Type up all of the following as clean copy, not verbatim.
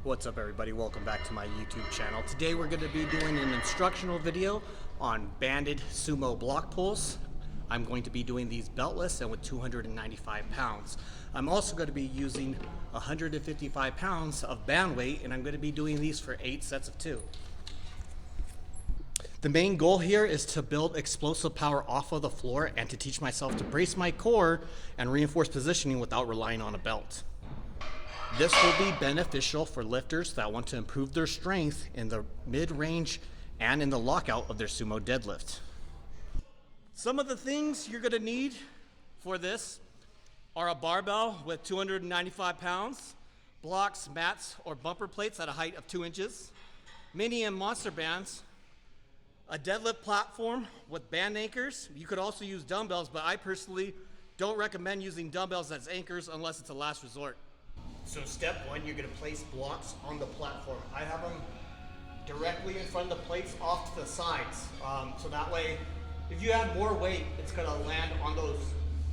What's up everybody, welcome back to my YouTube channel. Today we're going to be doing an instructional video on banded sumo block pulls. I'm going to be doing these beltless and with 295 pounds. I'm also going to be using 155 pounds of band weight, and I'm going to be doing these for 8 sets of 2. The main goal here is to build explosive power off of the floor and to teach myself to brace my core and reinforce positioning without relying on a belt. This will be beneficial for lifters that want to improve their strength in the mid-range and in the lockout of their sumo deadlift. Some of the things you're going to need for this are a barbell with 295 pounds, blocks, mats, or bumper plates at a height of 2 inches, mini and monster bands, a deadlift platform with band anchors. You could also use dumbbells, but I personally don't recommend using dumbbells as anchors unless it's a last resort. So step 1, you're going to place blocks on the platform. I have them directly in front of the plates off to the sides. So that way, if you add more weight, it's going to land on those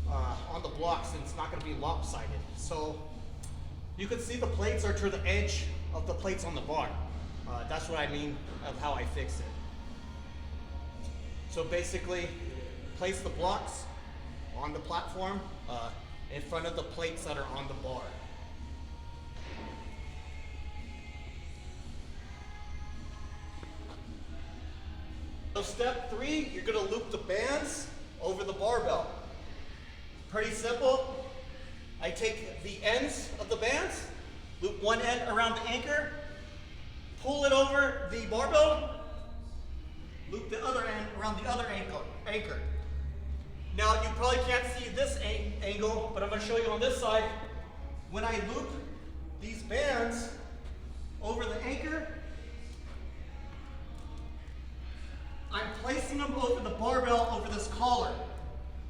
on the blocks, and it's not going to be lopsided. So you can see the plates are to the edge of the plates on the bar. That's what I mean of how I fix it. So basically, place the blocks on the platform in front of the plates that are on the bar. So step 3, you're going to loop the bands over the barbell. Pretty simple. I take the ends of the bands, loop one end around the anchor, pull it over the barbell, loop the other end around the other anchor. Now you probably can't see this angle, but I'm going to show you on this side. When I loop these bands over the anchor, I'm placing them over the barbell over this collar.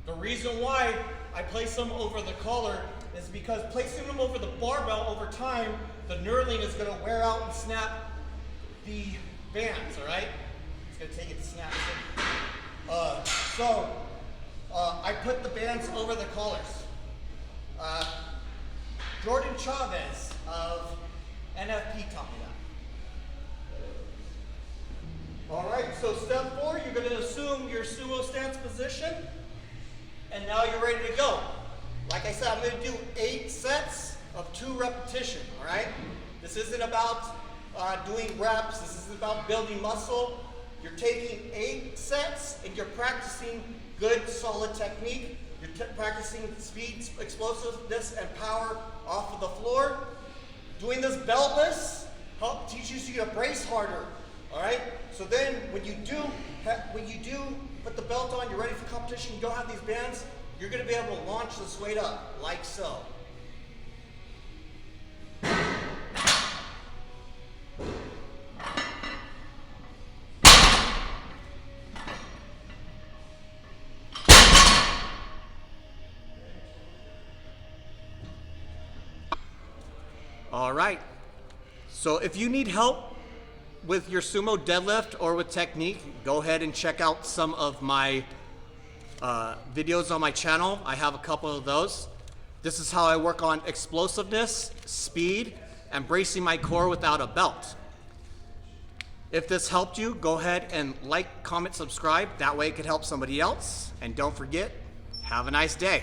The reason why I place them over the collar is because placing them over the barbell over time, the knurling is going to wear out and snap the bands, all right? It's going to take it to snap it. I put the bands over the collars. Jordan Chavez of NFP taught me that. All right, so step 4, you're going to assume your sumo stance position, and now you're ready to go. Like I said, I'm going to do 8 sets of 2 repetition, all right? This isn't about doing reps. This isn't about building muscle. You're taking 8 sets, and you're practicing good, solid technique. You're practicing speed, explosiveness, and power off of the floor. Doing this beltless teaches you to brace harder. All right. So then, when you do put the belt on, you're ready for competition. You don't have these bands. You're going to be able to launch this weight up like so. All right. So if you need help with your sumo deadlift or with technique, go ahead and check out some of my videos on my channel. I have a couple of those. This is how I work on explosiveness, speed, and bracing my core without a belt. If this helped you, go ahead and like, comment, subscribe. That way it could help somebody else. And don't forget, have a nice day.